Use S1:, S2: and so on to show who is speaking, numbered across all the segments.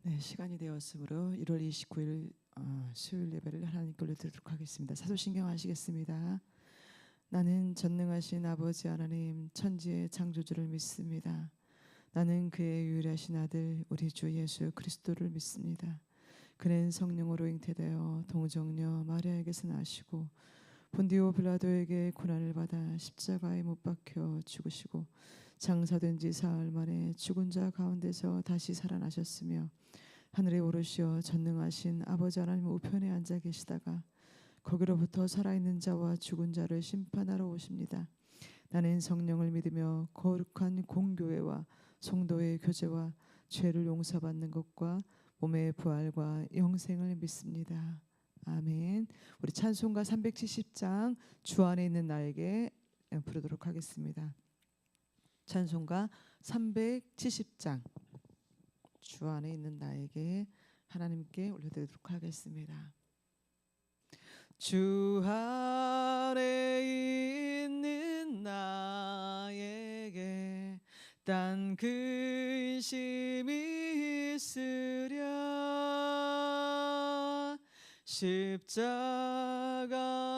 S1: 네, 시간이 되었으므로 1월 29일 수요일 예배를 하나님께 올려드리도록 하겠습니다. 사도신경 하시겠습니다. 나는 전능하신 아버지 하나님 천지의 창조주를 믿습니다. 나는 그의 유일하신 아들 우리 주 예수 그리스도를 믿습니다. 그는 성령으로 잉태되어 동정녀 마리아에게서 나시고 본디오 빌라도에게 고난을 받아 십자가에 못 박혀 죽으시고 장사된 지 사흘 만에 죽은 자 가운데서 다시 살아나셨으며 하늘에 오르시어 전능하신 아버지 하나님 우편에 앉아 계시다가 거기로부터 살아있는 자와 죽은 자를 심판하러 오십니다. 나는 성령을 믿으며 거룩한 공교회와 성도의 교제와 죄를 용서받는 것과 몸의 부활과 영생을 믿습니다. 아멘. 우리 찬송가 370장 주 안에 있는 나에게 부르도록 하겠습니다. 찬송가 370장 주 안에 있는 나에게 하나님께 올려드리도록 하겠습니다. 주 안에 있는 나에게 딴 근심이 있으랴 십자가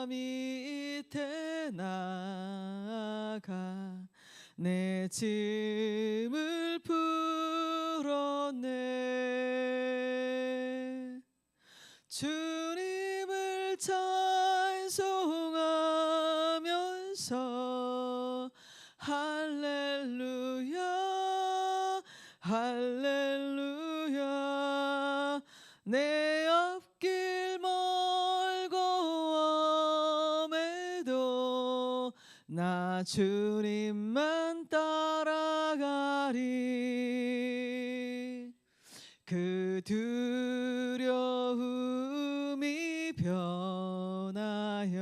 S1: 밑에 나가 내 짐을 풀었네. 주님을 찬송하면서 할렐루야 할렐루야 내 앞길 멀고 엄해도 나 주님만 따라가리. 그 두려움이 변하여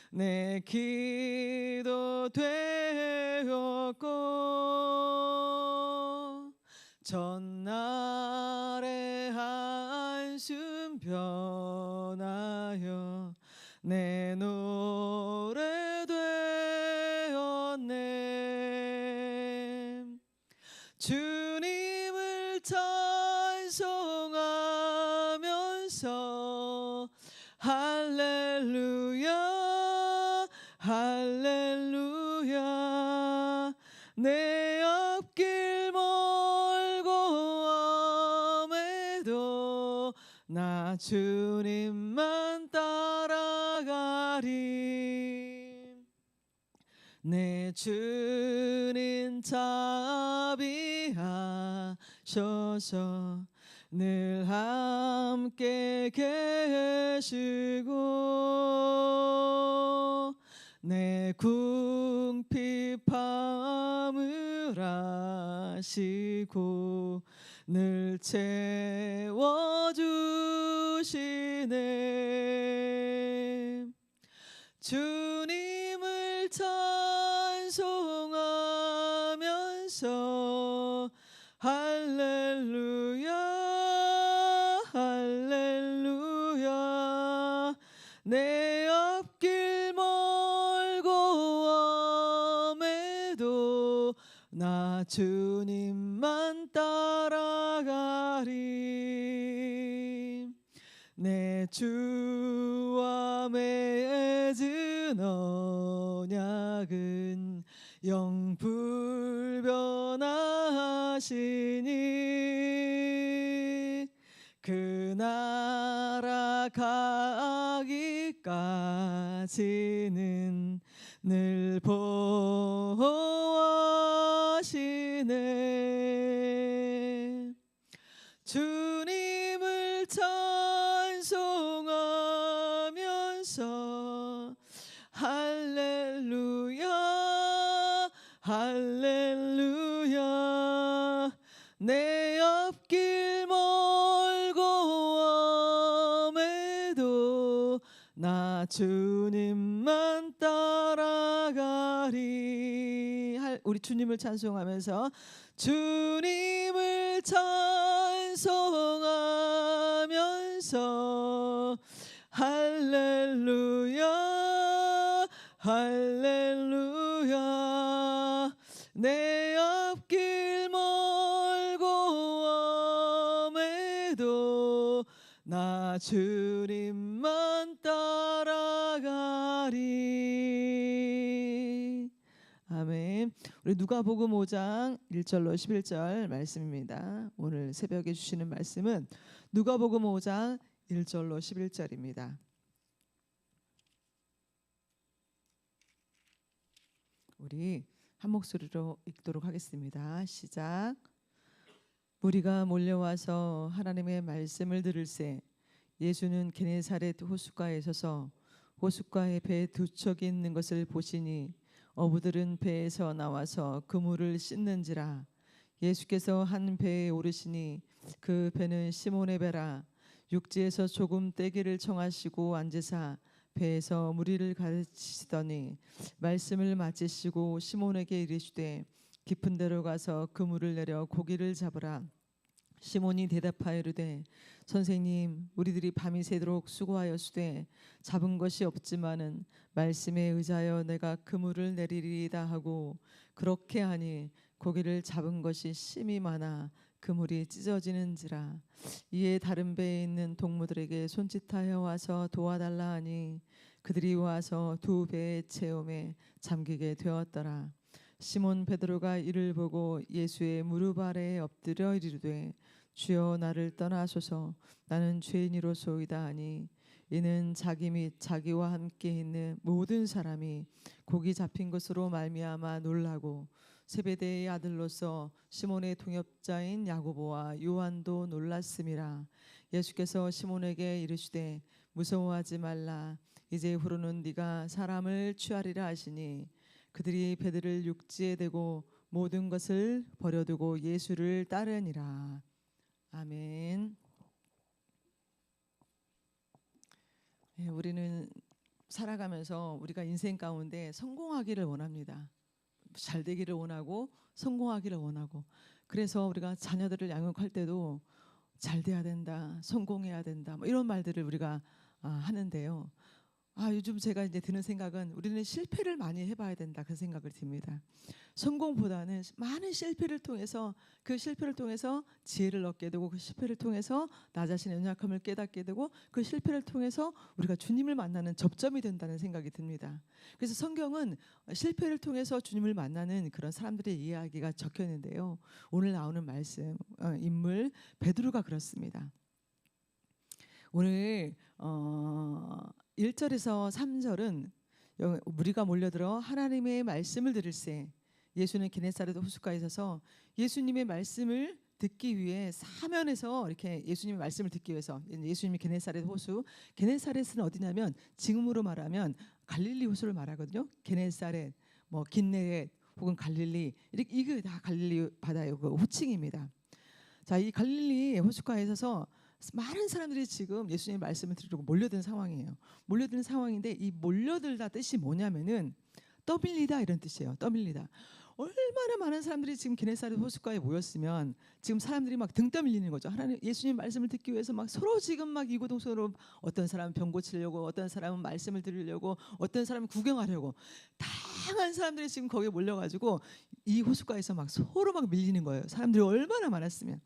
S1: 내 기도 되었고 전날의 한숨 변하여 내 노래 되었네. 주님을 찬송하면서 할렐루야 할렐루야 내 앞길 멀고 엄해도 나 주님만 따라가리. 내 주님 자비하셔서 늘 함께 계시고 내 궁핍함을 아시고 늘 채워주시네. 주님을 찬송하면서 할렐루야 할렐루야 내 앞길 멀고 엄해도 나 주님만 따라가리. 내 주와 맺은 언약은 영불변하시니 그 나라 가기까지는 늘 보호하시네. 주님을 찬송하면서 할렐루야 할렐루야 내 앞길 멀고 엄해도 나 주님만 따라가리. 우리 주님을 찬송하면서 주님을 찬송하면서 할렐루야 할렐루야 내 앞길 멀고 해도 나 주님만 따라가리. 아멘. 우리 누가복음 5장 1절로 11절 말씀입니다. 오늘 새벽에 주시는 말씀은 누가복음 5장 1절로 11절입니다. 우리 한 목소리로 읽도록 하겠습니다. 시작. 무리가 몰려와서 하나님의 말씀을 들을새 예수는 게네사렛 호숫가에 서서 호숫가에 배 두 척이 있는 것을 보시니 어부들은 배에서 나와서 그물을 씻는지라. 예수께서 한 배에 오르시니 그 배는 시몬의 배라. 육지에서 조금 떼기를 청하시고 앉으사 배에서 무리를 가르치시더니 말씀을 마치시고 시몬에게 이르시되 깊은 데로 가서 그물을 내려 고기를 잡으라. 시몬이 대답하여 이르되 선생님 우리들이 밤이 새도록 수고하였으되 잡은 것이 없지만은 말씀에 의지하여 내가 그물을 내리리이다 하고 그렇게 하니 고기를 잡은 것이 심히 많아 그물이 찢어지는지라. 이에 다른 배에 있는 동무들에게 손짓하여 와서 도와달라 하니 그들이 와서 두 배의 체험에 잠기게 되었더라. 시몬 베드로가 이를 보고 예수의 무릎 아래에 엎드려 이르되 주여 나를 떠나소서 나는 죄인이로소이다 하니 이는 자기 및 자기와 함께 있는 모든 사람이 고기 잡힌 것으로 말미암아 놀라고 세베대의 아들로서 시몬의 동역자인 야고보와 요한도 놀랐음이라. 예수께서 시몬에게 이르시되 무서워하지 말라. 이제후로는 네가 사람을 취하리라 하시니 그들이 배들을 육지에 대고 모든 것을 버려두고 예수를 따르니라. 아멘. 네, 우리는 살아가면서 우리가 인생 가운데 성공하기를 원합니다. 잘 되기를 원하고 성공하기를 원하고 그래서 우리가 자녀들을 양육할 때도 잘 돼야 된다, 성공해야 된다 뭐 이런 말들을 우리가 하는데요. 요즘 제가 이제 드는 생각은 우리는 실패를 많이 해봐야 된다 그 생각을 듭니다. 성공보다는 많은 실패를 통해서 그 실패를 통해서 지혜를 얻게 되고 그 실패를 통해서 나 자신의 연약함을 깨닫게 되고 그 실패를 통해서 우리가 주님을 만나는 접점이 된다는 생각이 듭니다. 그래서 성경은 실패를 통해서 주님을 만나는 그런 사람들의 이야기가 적혀 있는데요. 오늘 나오는 말씀 인물 베드로가 그렇습니다. 오늘 1절에서 3절은 무리가 몰려들어 하나님의 말씀을 들을새 예수는 게네사렛 호숫가에 서서 예수님의 말씀을 듣기 위해 사면에서 이렇게 예수님의 말씀을 듣기 위해서 예수님이 게네사렛 호수 게네사렛은 어디냐면 지금으로 말하면 갈릴리 호수를 말하거든요. 게네사렛 뭐 긴네렛 혹은 갈릴리 이게 다 갈릴리 바다의 그 호칭입니다. 자, 이 갈릴리 호숫가에 서서 많은 사람들이 지금 예수님의 말씀을 들으려고 몰려든 상황이에요. 몰려드는 상황인데 이 몰려들다 뜻이 뭐냐면은 떠밀리다 이런 뜻이에요. 떠밀리다. 얼마나 많은 사람들이 지금 게네사렛 호숫가에 모였으면 지금 사람들이 막 등 떠밀리는 거죠. 하나님 예수님 말씀을 듣기 위해서 막 서로 지금 막 이고동서로 어떤 사람은 병 고치려고 어떤 사람은 말씀을 들으려고 어떤 사람은 구경하려고 다양한 사람들이 지금 거기에 몰려가지고 이 호숫가에서 막 서로 막 밀리는 거예요. 사람들이 얼마나 많았으면.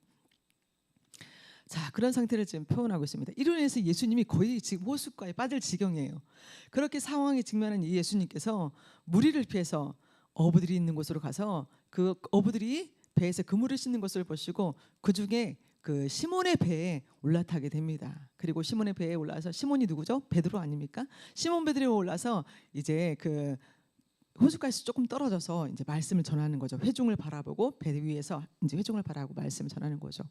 S1: 자, 그런 상태를 지금 표현하고 있습니다. 이로 인해서 예수님이 거의 지금 호숫가에 빠질 지경이에요. 그렇게 상황에 직면한 이 예수님께서 무리를 피해서 어부들이 있는 곳으로 가서 그 어부들이 배에서 그물을 씻는 것을 보시고 그 중에 그 시몬의 배에 올라타게 됩니다. 그리고 시몬의 배에 올라서 시몬이 누구죠? 베드로 아닙니까? 시몬 베드로가 올라서 이제 그 호숫가에서 조금 떨어져서 이제 말씀을 전하는 거죠. 회중을 바라보고 배 위에서 이제 회중을 바라보고 말씀을 전하는 거죠.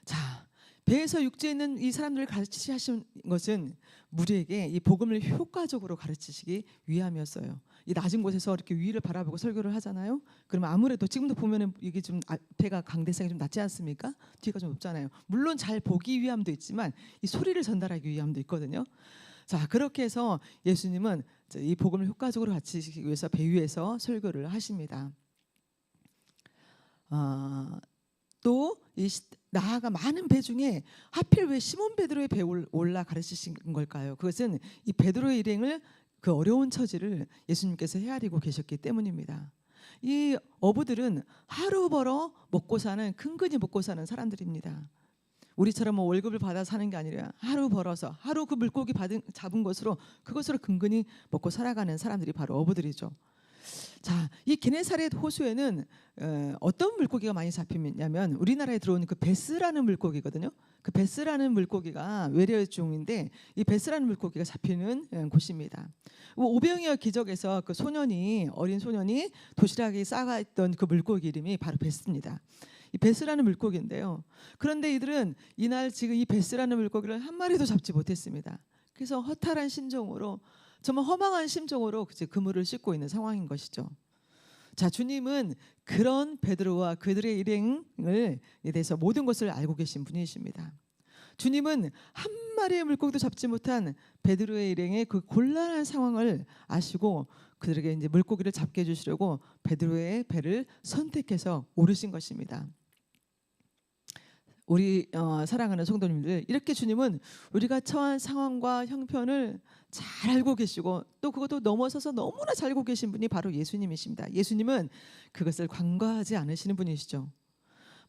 S1: 자, 배에서 육지에 있는 이 사람들을 가르치신 것은 무리에게 이 복음을 효과적으로 가르치시기 위함이었어요. 이 낮은 곳에서 이렇게 위를 바라보고 설교를 하잖아요. 그러면 아무래도 지금도 보면은 이게 좀 배가 강대상이 좀 낮지 않습니까? 뒤가 좀 높잖아요. 물론 잘 보기 위함도 있지만 이 소리를 전달하기 위함도 있거든요. 자, 그렇게 해서 예수님은 이 복음을 효과적으로 가르치시기 위해서 배 위에서 설교를 하십니다. 또 이 나아가 많은 배 중에 하필 왜 시몬 베드로의 배에 올라 가르치신 걸까요? 그것은 이 베드로의 일행을 그 어려운 처지를 예수님께서 헤아리고 계셨기 때문입니다. 이 어부들은 하루 벌어 먹고 사는 근근히 먹고 사는 사람들입니다. 우리처럼 뭐 월급을 받아 사는 게 아니라 하루 벌어서 하루 그 물고기 잡은 것으로 그것으로 근근히 먹고 살아가는 사람들이 바로 어부들이죠. 자, 이 게네사렛 호수에는 어떤 물고기가 많이 잡히냐면 우리나라에 들어오는 그 베스라는 물고기거든요. 그 베스라는 물고기가 외래종인데 이 베스라는 물고기가 잡히는 곳입니다. 오병이어 기적에서 그 어린 소년이 도시락에 싸가 있던 그 물고기 이름이 바로 베스입니다. 이 베스라는 물고기인데요. 그런데 이들은 이날 지금 이 베스라는 물고기를 한 마리도 잡지 못했습니다. 그래서 허탈한 심정으로 정말 허망한 심정으로 그물을 씻고 있는 상황인 것이죠. 자, 주님은 그런 베드로와 그들의 일행을 대해서 모든 것을 알고 계신 분이십니다. 주님은 한 마리의 물고기도 잡지 못한 베드로의 일행의 그 곤란한 상황을 아시고 그들에게 이제 물고기를 잡게 해주시려고 베드로의 배를 선택해서 오르신 것입니다. 우리 사랑하는 성도님들, 이렇게 주님은 우리가 처한 상황과 형편을 잘 알고 계시고 또 그것도 넘어서서 너무나 잘 알고 계신 분이 바로 예수님이십니다. 예수님은 그것을 간과하지 않으시는 분이시죠.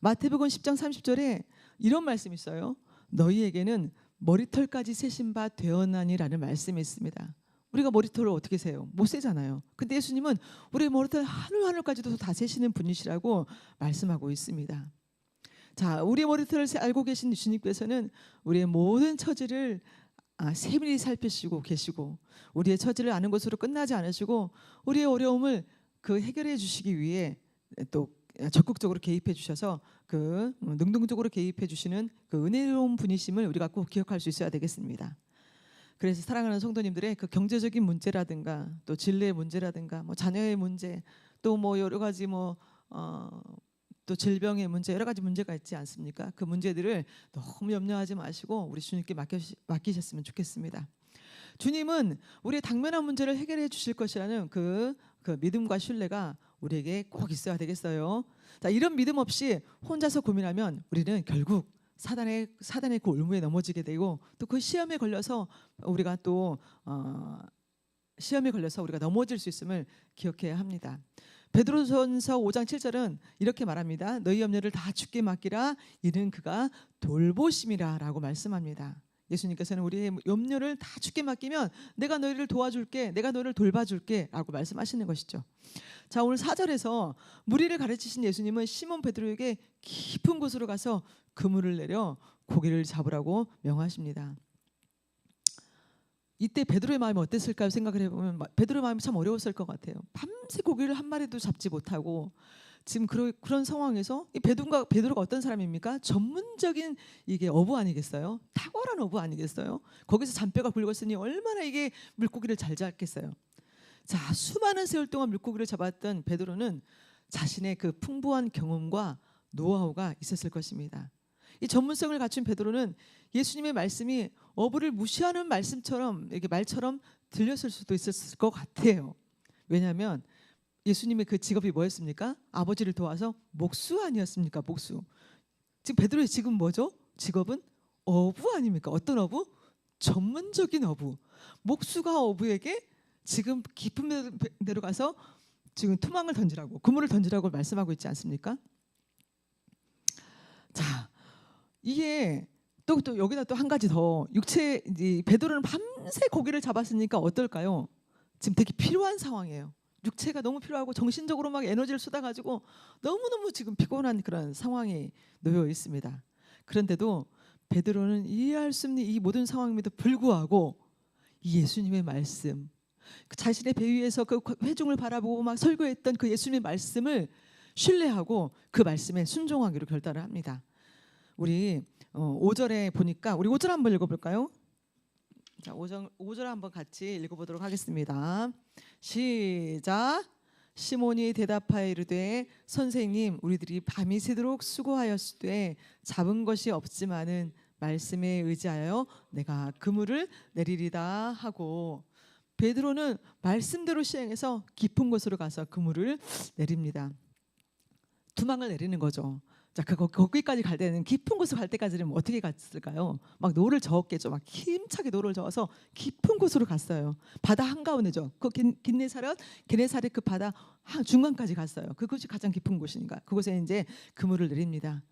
S1: 마태복음 10장 30절에 이런 말씀이 있어요. 너희에게는 머리털까지 세신 바 되었나니라는 말씀이 있습니다. 우리가 머리털을 어떻게 세요? 못 세잖아요. 근데 예수님은 우리의 머리털 하늘하늘까지도 다 세시는 분이시라고 말씀하고 있습니다. 자, 우리의 머리털을 알고 계신 주님께서는 우리의 모든 처지를 세밀히 살피시고 계시고 우리의 처지를 아는 것으로 끝나지 않으시고 우리의 어려움을 해결해 주시기 위해 또 적극적으로 개입해 주셔서 능동적으로 개입해 주시는 은혜로운 분이심을 우리가 꼭 기억할 수 있어야 되겠습니다. 그래서 사랑하는 성도님들의 경제적인 문제라든가 또 진로의 문제라든가 뭐 자녀의 문제 또 뭐 여러 가지 또 질병의 문제 여러 가지 문제가 있지 않습니까? 그 문제들을 너무 염려하지 마시고 우리 주님께 맡기셨으면 좋겠습니다. 주님은 우리의 당면한 문제를 해결해 주실 것이라는 그 믿음과 신뢰가 우리에게 꼭 있어야 되겠어요. 자, 이런 믿음 없이 혼자서 고민하면 우리는 결국 사단의 그 올무에 넘어지게 되고 또 그 시험에 걸려서 우리가 넘어질 수 있음을 기억해야 합니다. 베드로전서 5장 7절은 이렇게 말합니다. 너희 염려를 다 주께 맡기라 이는 그가 돌보심이라 라고 말씀합니다. 예수님께서는 우리의 염려를 다 주께 맡기면 내가 너희를 도와줄게, 내가 너희를 돌봐줄게 라고 말씀하시는 것이죠. 자, 오늘 4절에서 무리를 가르치신 예수님은 시몬 베드로에게 깊은 곳으로 가서 그물을 내려 고기를 잡으라고 명하십니다. 이때 베드로의 마음이 어땠을까요? 생각을 해보면 베드로의 마음이 참 어려웠을 것 같아요. 밤새 고기를 한 마리도 잡지 못하고 지금 그런 상황에서 이 베드로가 어떤 사람입니까? 전문적인 이게 어부 아니겠어요? 탁월한 어부 아니겠어요? 거기서 잔뼈가 굵었으니 얼마나 이게 물고기를 잘 잡겠어요. 자, 수많은 세월 동안 물고기를 잡았던 베드로는 자신의 그 풍부한 경험과 노하우가 있었을 것입니다. 이 전문성을 갖춘 베드로는 예수님의 말씀이 어부를 무시하는 말씀처럼 이렇게 말처럼 들렸을 수도 있었을 것 같아요. 왜냐하면 예수님의 그 직업이 뭐였습니까? 아버지를 도와서 목수 아니었습니까? 목수. 지금 베드로의 지금 뭐죠? 직업은 어부 아닙니까? 어떤 어부? 전문적인 어부. 목수가 어부에게 지금 깊은 데로 가서 지금 투망을 던지라고, 그물을 던지라고 말씀하고 있지 않습니까? 자, 이게 또 여기다 또 한 가지 더 베드로는 밤새 고기를 잡았으니까 어떨까요? 지금 되게 필요한 상황이에요. 육체가 너무 필요하고 정신적으로 막 에너지를 쏟아가지고 너무너무 지금 피곤한 그런 상황에 놓여 있습니다. 그런데도 베드로는 이해할 수 없는 이 모든 상황임에도 불구하고 이 예수님의 말씀, 자신의 배 위에서 그 회중을 바라보고 막 설교했던 그 예수님의 말씀을 신뢰하고 그 말씀에 순종하기로 결단을 합니다. 우리 5절에 보니까 우리 5절 한번 읽어볼까요? 자, 5절 한번 같이 읽어보도록 하겠습니다. 시작. 시몬이 대답하여 이르되 선생님 우리들이 밤이 새도록 수고하였으되 잡은 것이 없지만은 말씀에 의지하여 내가 그물을 내리리다 하고 베드로는 말씀대로 시행해서 깊은 곳으로 가서 그물을 내립니다. 투망을 내리는 거죠. 자, 거기까지 갈 때는 깊은 곳을 갈 때까지는 어떻게 갔을까요? 막 노를 저었겠죠. 막 힘차게 노를 저어서 깊은 곳으로 갔어요. 바다 한가운데죠. 그 게네사렛 그 바다 중간까지 갔어요. 그곳이 가장 깊은 곳이니까 그곳에 이제 그물을 내립니다.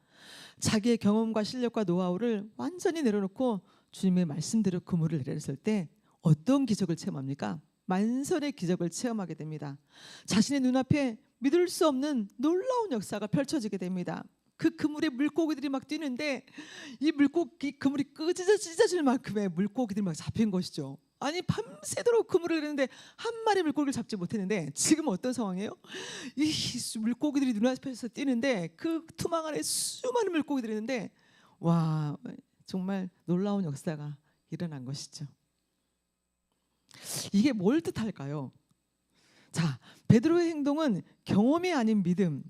S1: 자기의 경험과 실력과 노하우를 완전히 내려놓고 주님의 말씀대로 그물을 내렸을 때 어떤 기적을 체험합니까? 만선의 기적을 체험하게 됩니다. 자신의 눈앞에 믿을 수 없는 놀라운 역사가 펼쳐지게 됩니다. 그 그물에 물고기들이 막 뛰는데 이 그물이 찢어질 만큼의 물고기들이 막 잡힌 것이죠. 아니 밤새도록 그물을 그렸는데 한 마리 물고기를 잡지 못했는데 지금 어떤 상황이에요? 이 물고기들이 눈앞에서 뛰는데 그 투망 안에 수많은 물고기들이 있는데 와 정말 놀라운 역사가 일어난 것이죠. 이게 뭘 뜻할까요? 자, 베드로의 행동은 경험이 아닌 믿음,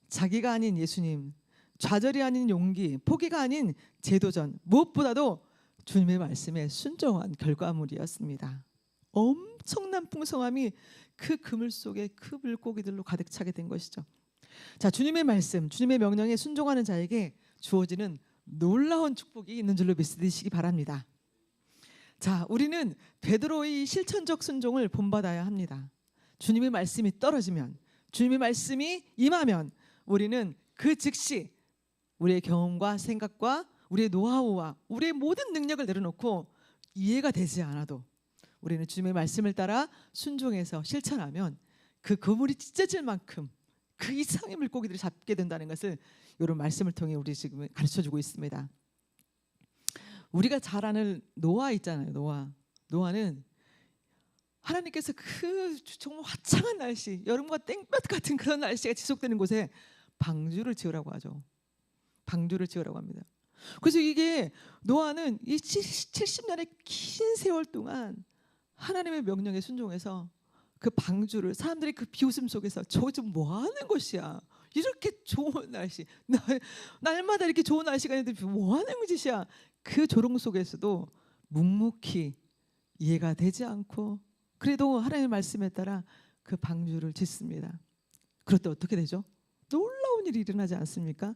S1: 자기가 아닌 예수님, 좌절이 아닌 용기, 포기가 아닌 재도전, 무엇보다도 주님의 말씀에 순종한 결과물이었습니다. 엄청난 풍성함이 그 그물 속에 그 물고기들로 가득 차게 된 것이죠. 자, 주님의 말씀, 주님의 명령에 순종하는 자에게 주어지는 놀라운 축복이 있는 줄로 믿으시기 바랍니다. 자, 우리는 베드로의 실천적 순종을 본받아야 합니다. 주님의 말씀이 떨어지면, 주님의 말씀이 임하면 우리는 그 즉시 우리의 경험과 생각과 우리의 노하우와 우리의 모든 능력을 내려놓고 이해가 되지 않아도 우리는 주님의 말씀을 따라 순종해서 실천하면 그 그물이 찢어질 만큼 그 이상의 물고기들을 잡게 된다는 것을 이런 말씀을 통해 우리 지금 가르쳐주고 있습니다. 우리가 잘 아는 노아 있잖아요. 노아는 하나님께서 그 정말 화창한 날씨, 여름과 땡볕 같은 그런 날씨가 지속되는 곳에 방주를 지으라고 하죠. 방주를 지으라고 합니다. 그래서 이게 노아는 이 70년의 긴 세월 동안 하나님의 명령에 순종해서 그 방주를 사람들이 그 비웃음 속에서 저 좀 뭐 하는 것이야. 이렇게 좋은 날씨, 날마다 이렇게 좋은 날씨가 있는데 뭐 하는 짓이야. 그 조롱 속에서도 묵묵히 이해가 되지 않고 그래도 하나님의 말씀에 따라 그 방주를 짓습니다. 그럴 때 어떻게 되죠? 놀라운 일이 일어나지 않습니까?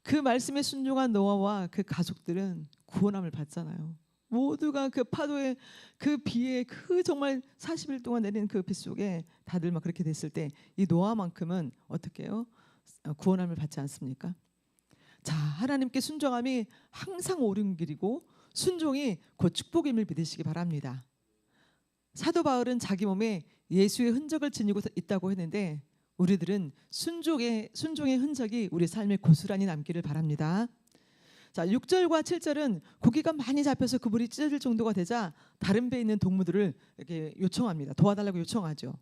S1: 그 말씀에 순종한 노아와 그 가족들은 구원함을 받잖아요. 모두가 그 파도에 그 비에 그 정말 40일 동안 내린 그 비 속에 다들 막 그렇게 됐을 때 이 노아만큼은 어떻게 해요? 구원함을 받지 않습니까? 자, 하나님께 순종함이 항상 옳은 길이고 순종이 곧 축복임을 믿으시기 바랍니다. 사도 바울은 자기 몸에 예수의 흔적을 지니고 있다고 했는데 우리들은 순종의 흔적이 우리 삶에 고스란히 남기를 바랍니다. 자, 6절과 7절은 고기가 많이 잡혀서 그물이 찢어질 정도가 되자 다른 배에 있는 동무들을 이렇게 요청합니다. 도와달라고 요청하죠.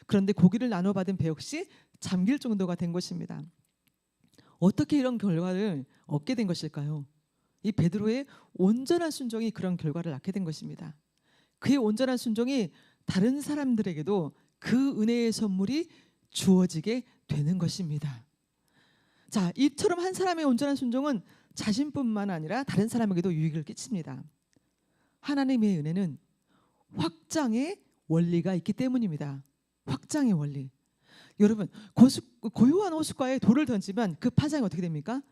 S1: 그런데 고기를 나눠 받은 배 역시 잠길 정도가 된 것입니다. 어떻게 이런 결과를 얻게 된 것일까요? 이 베드로의 온전한 순종이 그런 결과를 낳게 된 것입니다. 그의 온전한 순종이 다른 사람들에게도 그 은혜의 선물이 주어지게 되는 것입니다. 자, 이처럼 한 사람의 온전한 순종은 자신뿐만 아니라 다른 사람에게도 유익을 끼칩니다. 하나님의 은혜는 확장의 원리가 있기 때문입니다. 확장의 원리. 여러분, 고요한 호숫가에 돌을 던지면 그 파장이 어떻게 됩니까?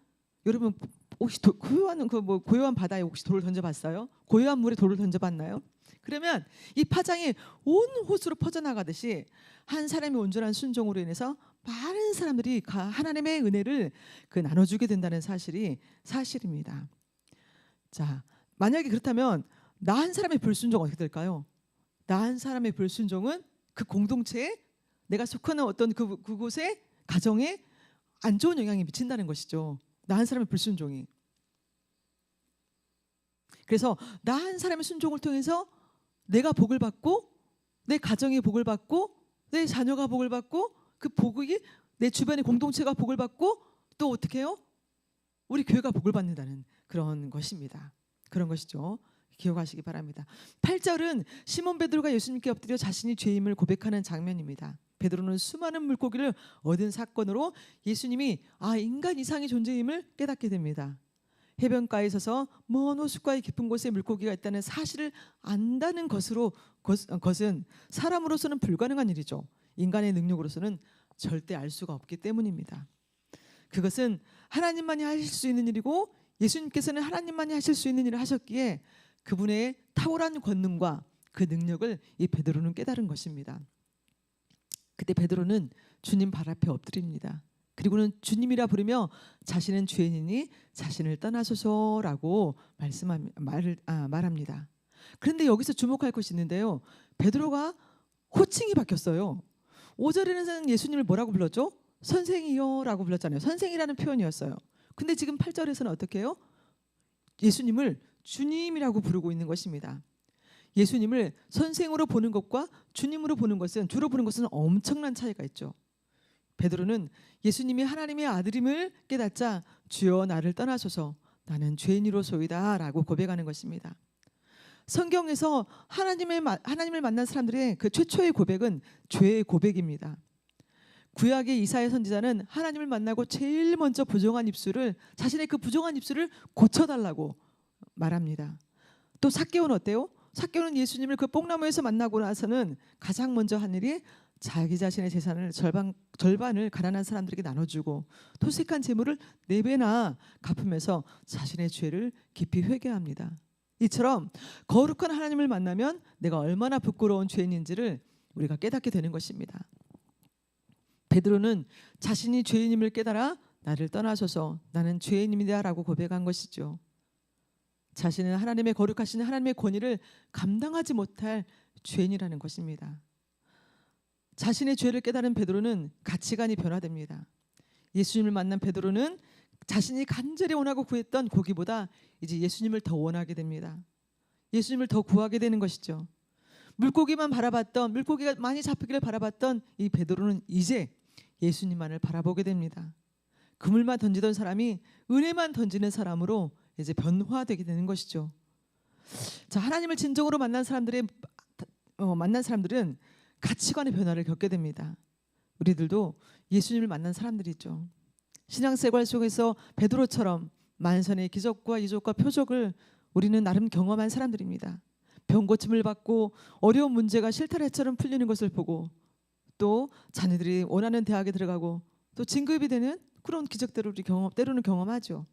S1: 여러분 혹시 고요한 바다에 혹시 돌을 던져봤어요? 고요한 물에 돌을 던져봤나요? 그러면 이 파장이 온 호수로 퍼져나가듯이 한 사람의 온전한 순종으로 인해서 많은 사람들이 하나님의 은혜를 나눠주게 된다는 사실입니다. 자, 만약에 그렇다면 나 한 사람의 불순종은 어떻게 될까요? 나 한 사람의 불순종은 그 공동체에 내가 속하는 어떤 그곳에 가정에 안 좋은 영향이 미친다는 것이죠. 나 한 사람의 불순종이. 그래서 나 한 사람의 순종을 통해서 내가 복을 받고 내 가정이 복을 받고 내 자녀가 복을 받고 그 복이 내 주변의 공동체가 복을 받고 또 어떻게 해요? 우리 교회가 복을 받는다는 그런 것입니다. 그런 것이죠. 기억하시기 바랍니다. 8절은 시몬 베드로가 예수님께 엎드려 자신이 죄임을 고백하는 장면입니다. 베드로는 수많은 물고기를 얻은 사건으로 예수님이 인간 이상의 존재임을 깨닫게 됩니다. 해변가에 서서 먼 호숫가의 깊은 곳에 물고기가 있다는 사실을 안다는 것은 사람으로서는 불가능한 일이죠. 인간의 능력으로서는 절대 알 수가 없기 때문입니다. 그것은 하나님만이 하실 수 있는 일이고 예수님께서는 하나님만이 하실 수 있는 일을 하셨기에 그분의 탁월한 권능과 그 능력을 이 베드로는 깨달은 것입니다. 그때 베드로는 주님 발 앞에 엎드립니다. 그리고는 주님이라 부르며 자신은 죄인이니 자신을 떠나소서라고 말합니다. 그런데 여기서 주목할 것이 있는데요. 베드로가 호칭이 바뀌었어요. 5절에는 예수님을 뭐라고 불렀죠? 선생이요라고 불렀잖아요. 선생이라는 표현이었어요. 근데 지금 8절에서는 어떻게 해요? 예수님을 주님이라고 부르고 있는 것입니다. 예수님을 선생으로 보는 것과 주님으로 보는 것은, 주로 보는 것은 엄청난 차이가 있죠. 베드로는 예수님이 하나님의 아들임을 깨닫자 주여 나를 떠나소서 나는 죄인이로소이다 라고 고백하는 것입니다. 성경에서 하나님을 만난 사람들의 그 최초의 고백은 죄의 고백입니다. 구약의 이사야 선지자는 하나님을 만나고 제일 먼저 자신의 그 부정한 입술을 고쳐달라고 말합니다. 또 삭개오는 어때요? 삭개오는 예수님을 그 뽕나무에서 만나고 나서는 가장 먼저 한 일이 자기 자신의 재산을 절반을 가난한 사람들에게 나눠주고 토색한 재물을 4배나 갚으면서 자신의 죄를 깊이 회개합니다. 이처럼 거룩한 하나님을 만나면 내가 얼마나 부끄러운 죄인인지를 우리가 깨닫게 되는 것입니다. 베드로는 자신이 죄인임을 깨달아 나를 떠나소서 나는 죄인입니다 라고 고백한 것이죠. 자신은 하나님의 거룩하신 하나님의 권위를 감당하지 못할 죄인이라는 것입니다. 자신의 죄를 깨달은 베드로는 가치관이 변화됩니다. 예수님을 만난 베드로는 자신이 간절히 원하고 구했던 고기보다 이제 예수님을 더 원하게 됩니다. 예수님을 더 구하게 되는 것이죠. 물고기가 많이 잡히기를 바라봤던 이 베드로는 이제 예수님만을 바라보게 됩니다. 그물만 던지던 사람이 은혜만 던지는 사람으로 이제 변화되게 되는 것이죠. 자, 하나님을 진정으로 만난 사람들은 가치관의 변화를 겪게 됩니다. 우리들도 예수님을 만난 사람들이죠. 신앙생활 속에서 베드로처럼 만선의 기적과 이적과 표적을 우리는 나름 경험한 사람들입니다. 병 고침을 받고 어려운 문제가 실타래처럼 풀리는 것을 보고 또 자녀들이 원하는 대학에 들어가고 또 진급이 되는 그런 기적들을 우리 때로는 경험하죠.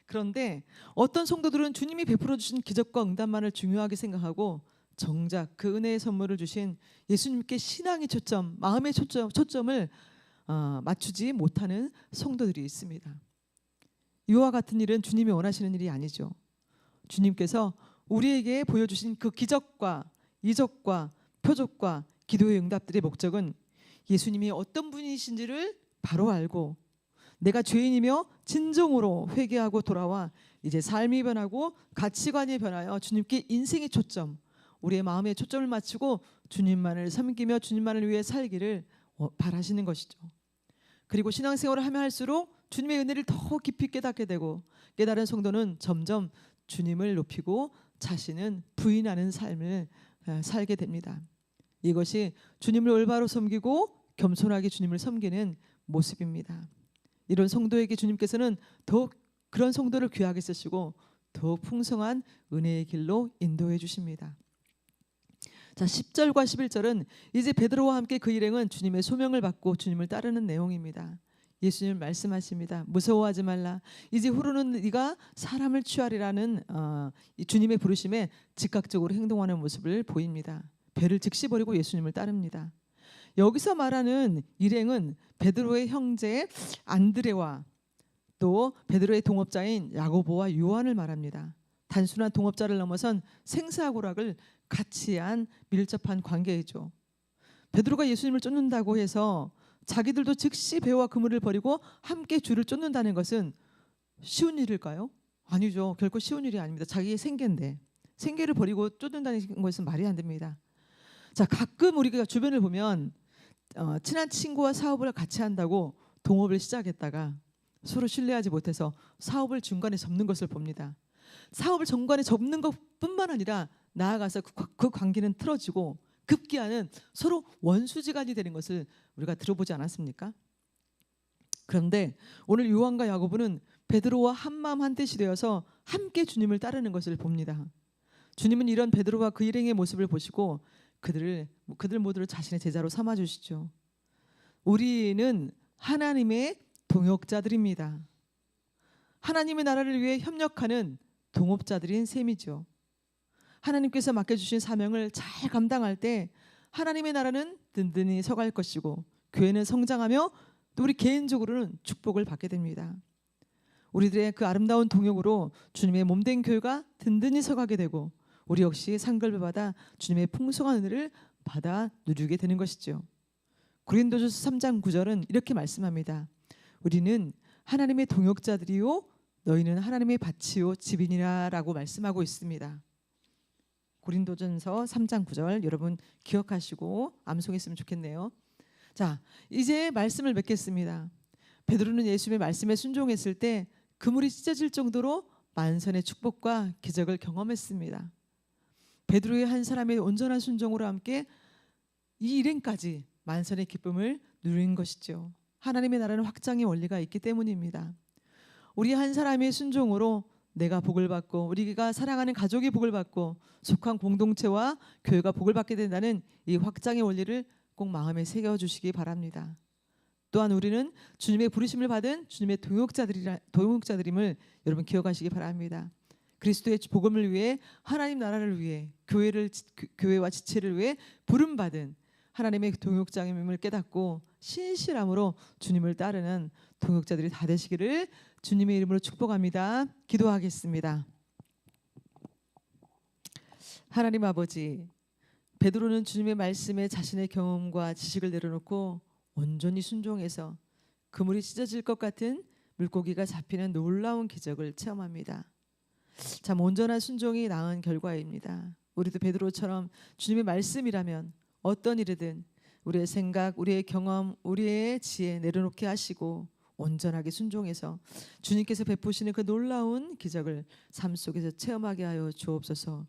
S1: 그런데 어떤 성도들은 주님이 베풀어 주신 기적과 응답만을 중요하게 생각하고 정작 그 은혜의 선물을 주신 예수님께 신앙의 초점, 마음의 초점을 맞추지 못하는 성도들이 있습니다. 이와 같은 일은 주님이 원하시는 일이 아니죠. 주님께서 우리에게 보여주신 그 기적과 이적과 표적과 기도의 응답들의 목적은 예수님이 어떤 분이신지를 바로 알고 내가 죄인이며 진정으로 회개하고 돌아와 이제 삶이 변하고 가치관이 변하여 주님께 인생의 초점, 우리의 마음의 초점을 맞추고 주님만을 섬기며 주님만을 위해 살기를 바라시는 것이죠. 그리고 신앙생활을 하면 할수록 주님의 은혜를 더 깊이 깨닫게 되고 깨달은 성도는 점점 주님을 높이고 자신은 부인하는 삶을 살게 됩니다. 이것이 주님을 올바로 섬기고 겸손하게 주님을 섬기는 모습입니다. 이런 성도에게 주님께서는 더욱 그런 성도를 귀하게 쓰시고 더욱 풍성한 은혜의 길로 인도해 주십니다. 자, 10절과 11절은 이제 베드로와 함께 그 일행은 주님의 소명을 받고 주님을 따르는 내용입니다. 예수님 말씀하십니다. 무서워하지 말라. 이제 후로는 네가 사람을 취하리라는 주님의 부르심에 즉각적으로 행동하는 모습을 보입니다. 배를 즉시 버리고 예수님을 따릅니다. 여기서 말하는 일행은 베드로의 형제 안드레와 또 베드로의 동업자인 야고보와 요한을 말합니다. 단순한 동업자를 넘어선 생사고락을 같이 한 밀접한 관계이죠. 베드로가 예수님을 쫓는다고 해서 자기들도 즉시 배와 그물을 버리고 함께 주를 쫓는다는 것은 쉬운 일일까요? 아니죠. 결코 쉬운 일이 아닙니다. 자기의 생계인데 생계를 버리고 쫓는다는 것은 말이 안 됩니다. 자, 가끔 우리가 주변을 보면 친한 친구와 사업을 같이 한다고 동업을 시작했다가 서로 신뢰하지 못해서 사업을 중간에 접는 것을 봅니다. 사업을 중간에 접는 것뿐만 아니라 나아가서 그 관계는 틀어지고 급기야는 서로 원수지간이 되는 것을 우리가 들어보지 않았습니까? 그런데 오늘 요한과 야고보는 베드로와 한마음 한뜻이 되어서 함께 주님을 따르는 것을 봅니다. 주님은 이런 베드로와 그 일행의 모습을 보시고 그들 모두를 자신의 제자로 삼아 주시죠. 우리는 하나님의 동역자들입니다. 하나님의 나라를 위해 협력하는 동업자들인 셈이죠. 하나님께서 맡겨주신 사명을 잘 감당할 때 하나님의 나라는 든든히 서갈 것이고 교회는 성장하며 또 우리 개인적으로는 축복을 받게 됩니다. 우리들의 그 아름다운 동역으로 주님의 몸된 교회가 든든히 서가게 되고 우리 역시 상급을 받아 주님의 풍성한 은혜를 받아 누리게 되는 것이죠. 고린도전서 3장 9절은 이렇게 말씀합니다. 우리는 하나님의 동역자들이요 너희는 하나님의 밭이요 집이니라라고 말씀하고 있습니다. 고린도전서 3장 9절 여러분 기억하시고 암송했으면 좋겠네요. 자, 이제 말씀을 맺겠습니다. 베드로는 예수님의 말씀에 순종했을 때 그물이 찢어질 정도로 만선의 축복과 기적을 경험했습니다. 베드로의 한 사람의 온전한 순종으로 함께 이 일행까지 만선의 기쁨을 누린 것이죠. 하나님의 나라는 확장의 원리가 있기 때문입니다. 우리 한 사람의 순종으로 내가 복을 받고 우리가 사랑하는 가족이 복을 받고 속한 공동체와 교회가 복을 받게 된다는 이 확장의 원리를 꼭 마음에 새겨주시기 바랍니다. 또한 우리는 주님의 부르심을 받은 주님의 동역자들임을 여러분 기억하시기 바랍니다. 그리스도의 복음을 위해 하나님 나라를 위해 교회와 지체를 위해 부름받은 하나님의 동역자임을 깨닫고 신실함으로 주님을 따르는 동역자들이 다 되시기를 주님의 이름으로 축복합니다. 기도하겠습니다. 하나님 아버지, 베드로는 주님의 말씀에 자신의 경험과 지식을 내려놓고 온전히 순종해서 그물이 찢어질 것 같은 물고기가 잡히는 놀라운 기적을 체험합니다. 참 온전한 순종이 낳은 결과입니다. 우리도 베드로처럼 주님의 말씀이라면 어떤 일이든 우리의 생각, 우리의 경험, 우리의 지혜 내려놓게 하시고 온전하게 순종해서 주님께서 베푸시는 그 놀라운 기적을 삶 속에서 체험하게 하여 주옵소서.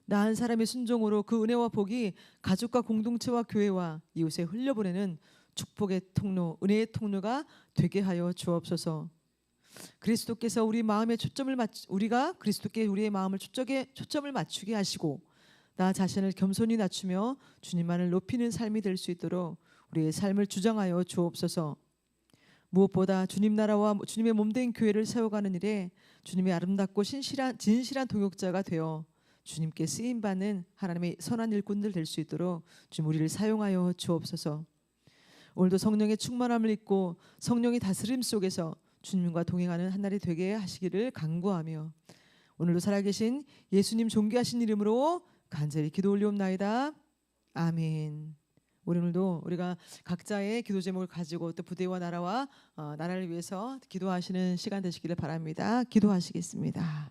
S1: 나 한 사람의 순종으로 그 은혜와 복이 가족과 공동체와 교회와 이웃에 흘려보내는 축복의 통로, 은혜의 통로가 되게 하여 주옵소서. 그리스도께서 우리가 그리스도께 우리의 마음을 초점을 맞추게 하시고 나 자신을 겸손히 낮추며 주님만을 높이는 삶이 될 수 있도록 우리의 삶을 주장하여 주옵소서. 무엇보다 주님 나라와 주님의 몸된 교회를 세워가는 일에 주님의 아름답고 진실한 동역자가 되어 주님께 쓰임받는 하나님의 선한 일꾼들 될 수 있도록 주님 우리를 사용하여 주옵소서. 오늘도 성령의 충만함을 입고 성령의 다스림 속에서 주님과 동행하는 한 날이 되게 하시기를 간구하며 오늘도 살아계신 예수님 존귀하신 이름으로 간절히 기도 올리옵나이다. 아멘. 오늘도 우리가 각자의 기도 제목을 가지고 또 부대와 나라를 위해서 기도하시는 시간 되시기를 바랍니다. 기도하시겠습니다.